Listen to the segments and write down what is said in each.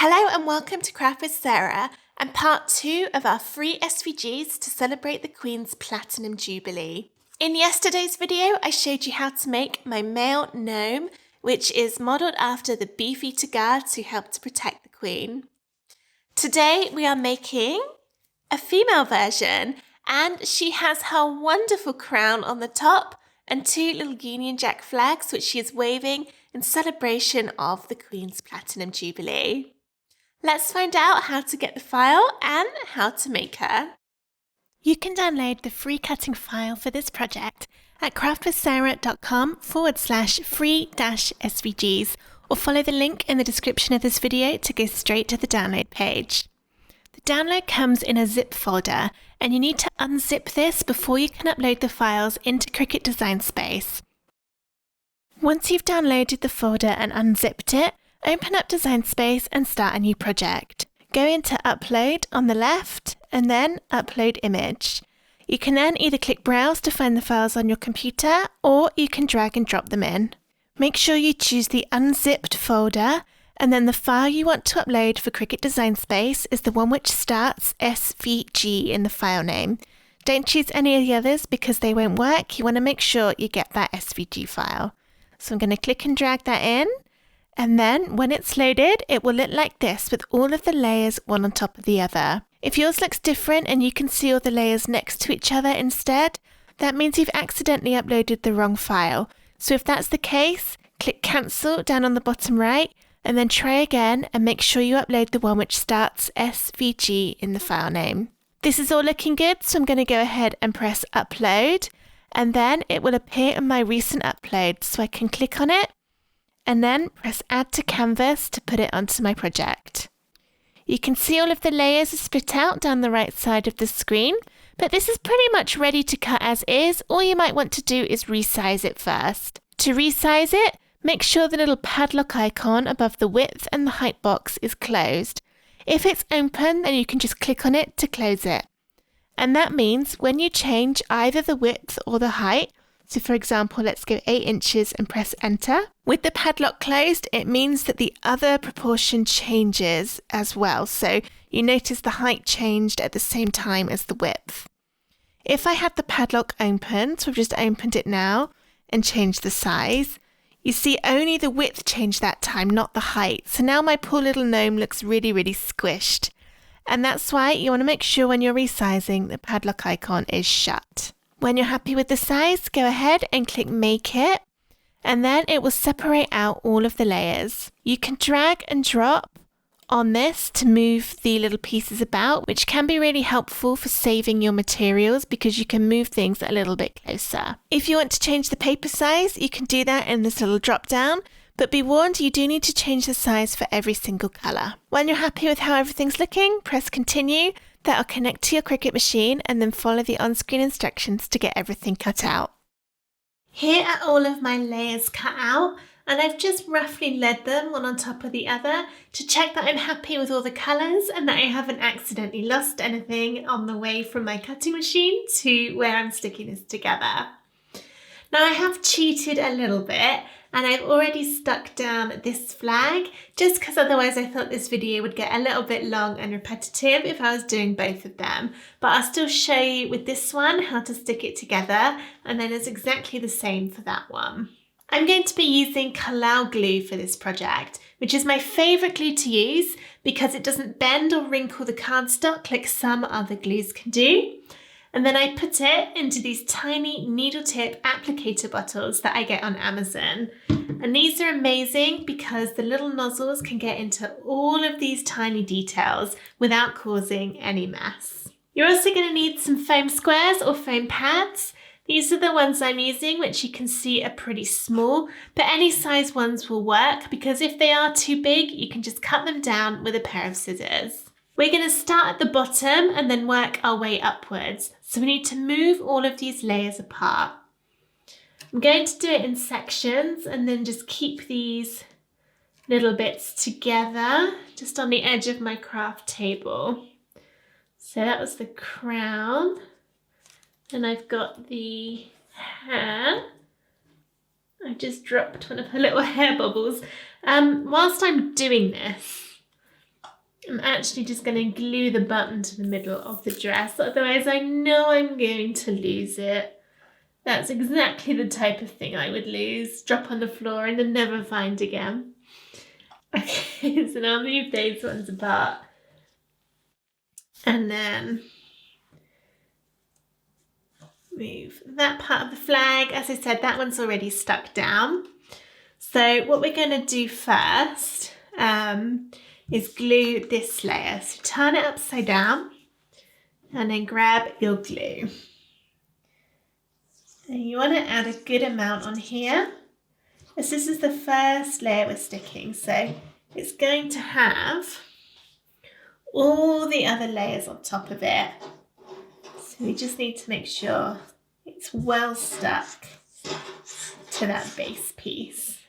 Hello and welcome to Craft with Sarah and part 2 of our free SVGs to celebrate the Queen's Platinum Jubilee. In yesterday's video, I showed you how to make my male gnome, which is modelled after the Beefeater guards who helped to protect the Queen. Today we are making a female version, and she has her wonderful crown on the top and 2 little Union Jack flags which she is waving in celebration of the Queen's Platinum Jubilee. Let's find out how to get the file and how to make her. You can download the free cutting file for this project at craftwithsarah.com/free-svgs or follow the link in the description of this video to go straight to the download page. The download comes in a zip folder and you need to unzip this before you can upload the files into Cricut Design Space. Once you've downloaded the folder and unzipped it, open up Design Space and start a new project. Go into Upload on the left and then Upload Image. You can then either click Browse to find the files on your computer or you can drag and drop them in. Make sure you choose the unzipped folder and then the file you want to upload for Cricut Design Space is the one which starts SVG in the file name. Don't choose any of the others because they won't work. You want to make sure you get that SVG file. So I'm going to click and drag that in. And then when it's loaded, it will look like this with all of the layers one on top of the other. If yours looks different and you can see all the layers next to each other instead, that means you've accidentally uploaded the wrong file. So if that's the case, click Cancel down on the bottom right and then try again and make sure you upload the one which starts SVG in the file name. This is all looking good, so I'm going to go ahead and press Upload and then it will appear in my recent upload, so I can click on it and then press Add to Canvas to put it onto my project. You can see all of the layers are split out down the right side of the screen, but this is pretty much ready to cut as is. All you might want to do is resize it first. To resize it, make sure the little padlock icon above the width and the height box is closed. If it's open, then you can just click on it to close it. And that means when you change either the width or the height, so for example, let's go 8 inches and press enter. With the padlock closed, it means that the other proportion changes as well. So you notice the height changed at the same time as the width. If I had the padlock open, so I've just opened it now and changed the size, you see only the width changed that time, not the height. So now my poor little gnome looks really, really squished. And that's why you want to make sure when you're resizing, the padlock icon is shut. When you're happy with the size, go ahead and click Make It, and then it will separate out all of the layers. You can drag and drop on this to move the little pieces about, which can be really helpful for saving your materials because you can move things a little bit closer. If you want to change the paper size, you can do that in this little drop down, but be warned, you do need to change the size for every single colour. When you're happy with how everything's looking, press Continue. That'll connect to your Cricut machine and then follow the on-screen instructions to get everything cut out. Here are all of my layers cut out, and I've just roughly laid them one on top of the other to check that I'm happy with all the colours and that I haven't accidentally lost anything on the way from my cutting machine to where I'm sticking this together. Now I have cheated a little bit and I've already stuck down this flag just because otherwise I thought this video would get a little bit long and repetitive if I was doing both of them. But I'll still show you with this one how to stick it together, and then it's exactly the same for that one. I'm going to be using Collall glue for this project, which is my favourite glue to use because it doesn't bend or wrinkle the cardstock like some other glues can do. And then I put it into these tiny needle tip applicator bottles that I get on Amazon. And these are amazing because the little nozzles can get into all of these tiny details without causing any mess. You're also going to need some foam squares or foam pads. These are the ones I'm using, which you can see are pretty small, but any size ones will work because if they are too big, you can just cut them down with a pair of scissors. We're going to start at the bottom and then work our way upwards. So we need to move all of these layers apart. I'm going to do it in sections and then just keep these little bits together just on the edge of my craft table. So that was the crown. And I've got the hair. I just dropped one of her little hair bubbles. Whilst I'm doing this, I'm actually just going to glue the button to the middle of the dress, otherwise I know I'm going to lose it. That's exactly the type of thing I would lose, drop on the floor and then never find again. Okay, so now I'll move those ones apart. And then move that part of the flag. As I said, that one's already stuck down. So what we're going to do first is glue this layer. So turn it upside down and then grab your glue. And you want to add a good amount on here, as this is the first layer we're sticking. So it's going to have all the other layers on top of it. So we just need to make sure it's well stuck to that base piece,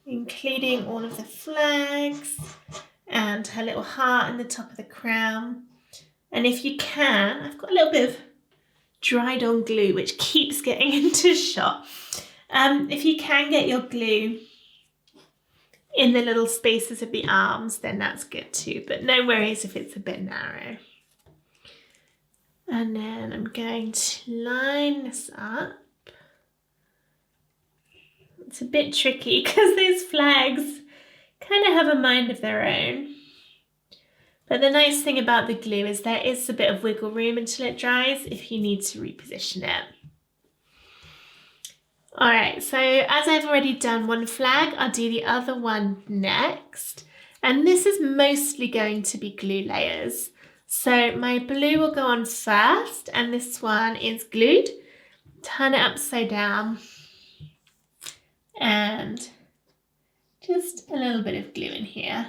including all of the flags and her little heart in the top of the crown. And if you can, I've got a little bit of dried on glue which keeps getting into shot. If you can get your glue in the little spaces of the arms, then that's good too, but no worries if it's a bit narrow. And then I'm going to line this up. It's a bit tricky because those flags kind of have a mind of their own. But the nice thing about the glue is there is a bit of wiggle room until it dries if you need to reposition it. All right, so as I've already done one flag, I'll do the other one next. And this is mostly going to be glue layers. So my blue will go on first, and this one is glued. Turn it upside down and just a little bit of glue in here.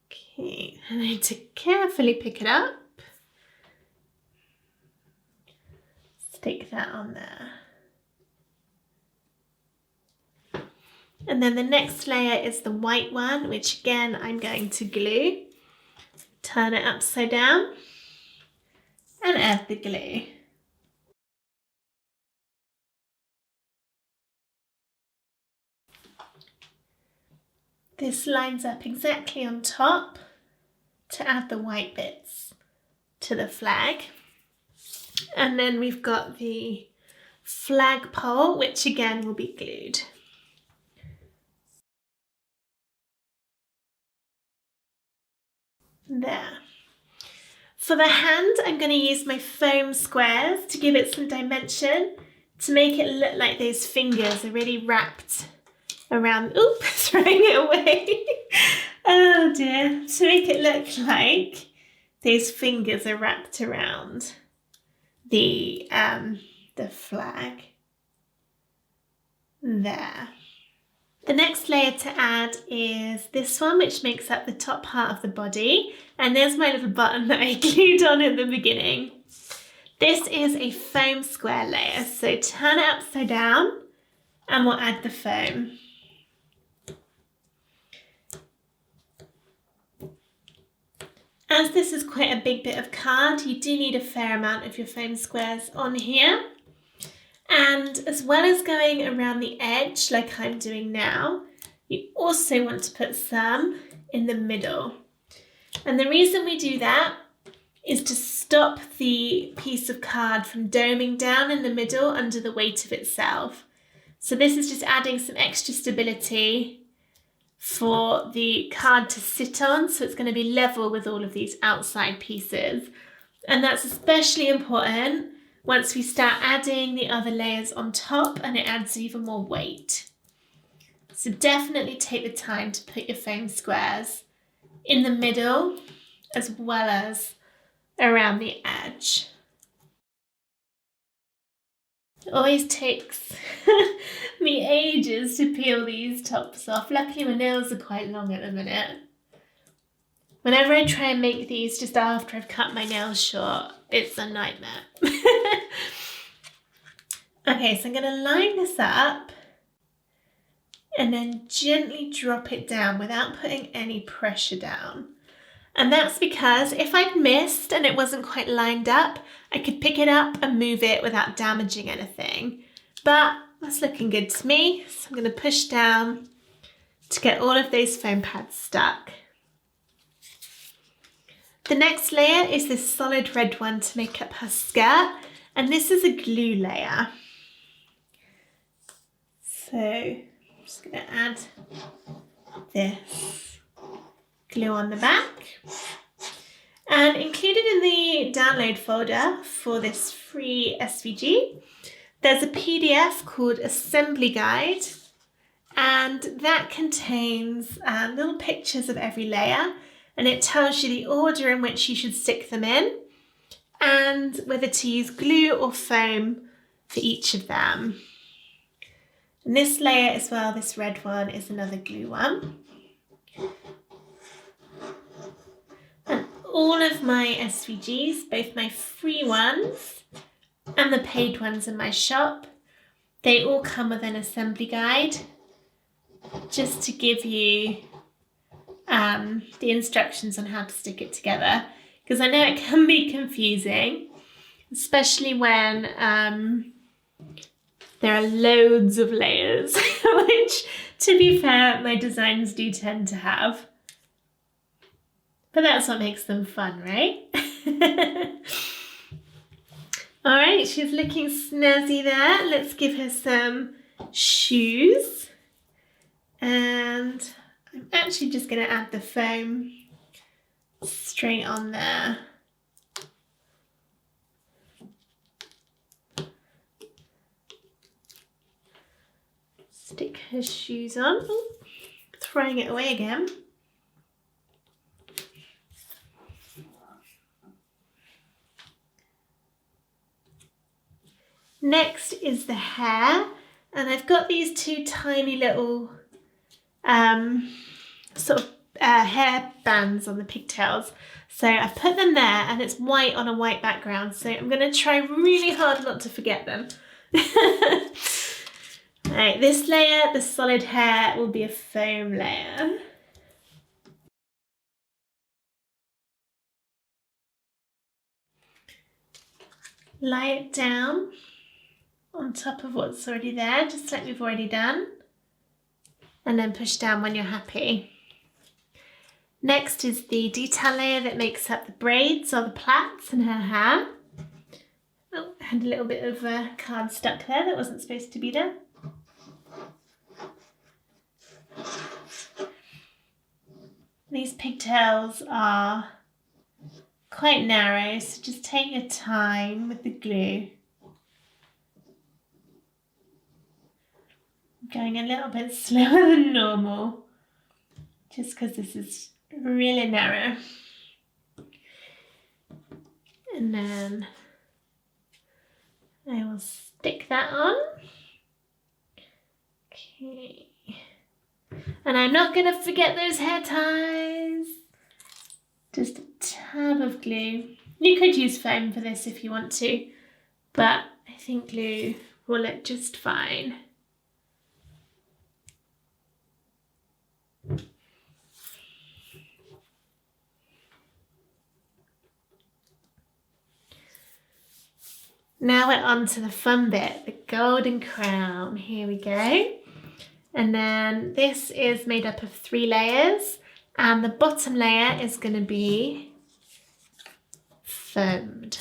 Okay, I need to carefully pick it up. Stick that on there. And then the next layer is the white one, which again I'm going to glue. Turn it upside down and add the glue. This lines up exactly on top to add the white bits to the flag. And then we've got the flagpole, which again will be glued. There. For the hand, I'm going to use my foam squares to give it some dimension, to make it look like those fingers are really wrapped around, oop, throwing it away. Oh dear. To make it look like those fingers are wrapped around the flag. There. The next layer to add is this one, which makes up the top part of the body. And there's my little button that I glued on at the beginning. This is a foam square layer. So turn it upside down and we'll add the foam. As this is quite a big bit of card, you do need a fair amount of your foam squares on here. And as well as going around the edge like I'm doing now, you also want to put some in the middle. And the reason we do that is to stop the piece of card from doming down in the middle under the weight of itself. So this is just adding some extra stability for the card to sit on, so it's going to be level with all of these outside pieces. And that's especially important once we start adding the other layers on top and it adds even more weight. So definitely take the time to put your foam squares in the middle as well as around the edge. It always takes me ages to peel these tops off. Luckily my nails are quite long at the minute. Whenever I try and make these just after I've cut my nails short, it's a nightmare. Okay, so I'm going to line this up and then gently drop it down without putting any pressure down. And that's because if I'd missed and it wasn't quite lined up, I could pick it up and move it without damaging anything. But that's looking good to me. So I'm going to push down to get all of those foam pads stuck. The next layer is this solid red one to make up her skirt, and this is a glue layer. So I'm just going to add this glue on the back. And included in the download folder for this free SVG, there's a PDF called Assembly Guide, and that contains little pictures of every layer, and it tells you the order in which you should stick them in and whether to use glue or foam for each of them. And this layer as well, this red one, is another glue one. And all of my SVGs, both my free ones and the paid ones in my shop, they all come with an assembly guide just to give you the instructions on how to stick it together, because I know it can be confusing, especially when there are loads of layers, which, to be fair, my designs do tend to have. But that's what makes them fun, right? All right, she's looking snazzy there. Let's give her some shoes. And I'm actually just going to add the foam straight on there. Stick her shoes on. Ooh, throwing it away again. Next is the hair, and I've got these two tiny little hair bands on the pigtails. So I've put them there, and it's white on a white background, so I'm going to try really hard not to forget them. Right, this layer, the solid hair, will be a foam layer. Lie it down on top of what's already there, just like we've already done, and then push down when you're happy. Next is the detail layer that makes up the braids or the plaits in her hair. Oh, I had a little bit of card stuck there that wasn't supposed to be there. These pigtails are quite narrow, so just take your time with the glue. Going a little bit slower than normal, just because this is really narrow. And then I will stick that on. Okay. And I'm not going to forget those hair ties. Just a tab of glue. You could use foam for this if you want to, but I think glue will look just fine. Now we're on to the fun bit, the golden crown. Here we go. And then this is made up of 3 layers, and the bottom layer is going to be foamed.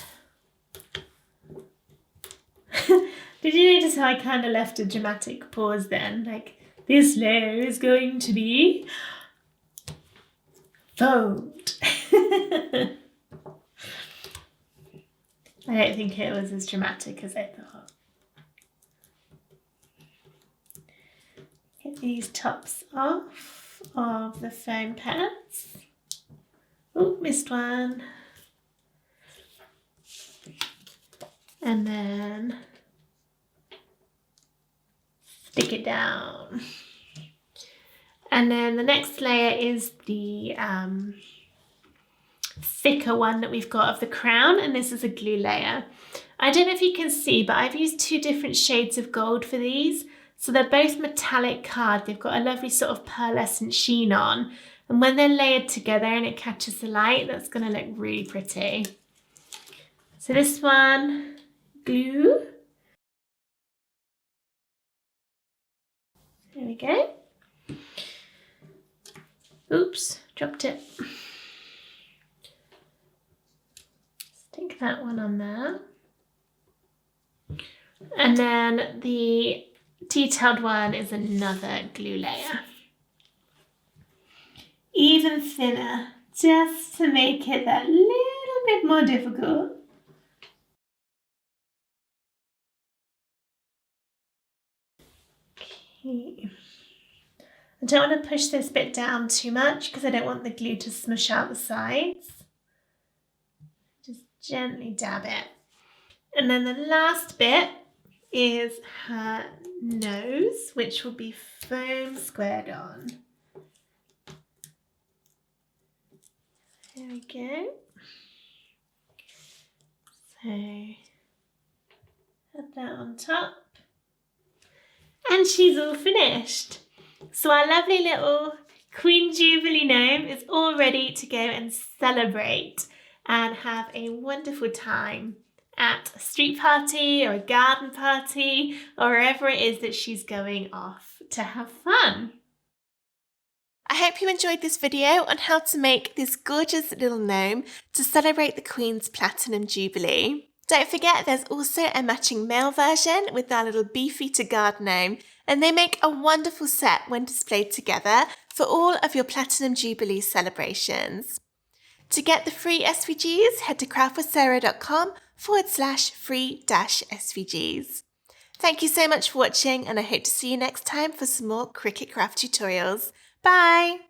Did you notice how I kind of left a dramatic pause then? Like, this layer is going to be foamed. I don't think it was as dramatic as I thought. Get these tops off of the foam pads. Oh, missed one. And then stick it down. And then the next layer is the thicker one that we've got of the crown, and this is a glue layer. I don't know if you can see, but I've used 2 different shades of gold for these. So they're both metallic card. They've got a lovely sort of pearlescent sheen on, And when they're layered together and it catches the light, that's going to look really pretty. So this one, glue. There we go. Oops, dropped it. Stick that one on there. And then the detailed one is another glue layer. Even thinner, just to make it that little bit more difficult. Okay. I don't want to push this bit down too much because I don't want the glue to smush out the sides. Just gently dab it. And then the last bit is her nose, which will be foam squared on. There we go. So, put that on top. And she's all finished. So our lovely little Queen Jubilee gnome is all ready to go and celebrate and have a wonderful time at a street party or a garden party or wherever it is that she's going off to have fun. I hope you enjoyed this video on how to make this gorgeous little gnome to celebrate the Queen's Platinum Jubilee. Don't forget there's also a matching male version with our little Beefeater guard gnome, and they make a wonderful set when displayed together for all of your Platinum Jubilee celebrations. To get the free SVGs, head to craftwithsarah.com/free-SVGs. Thank you so much for watching, and I hope to see you next time for some more Cricut Craft tutorials. Bye!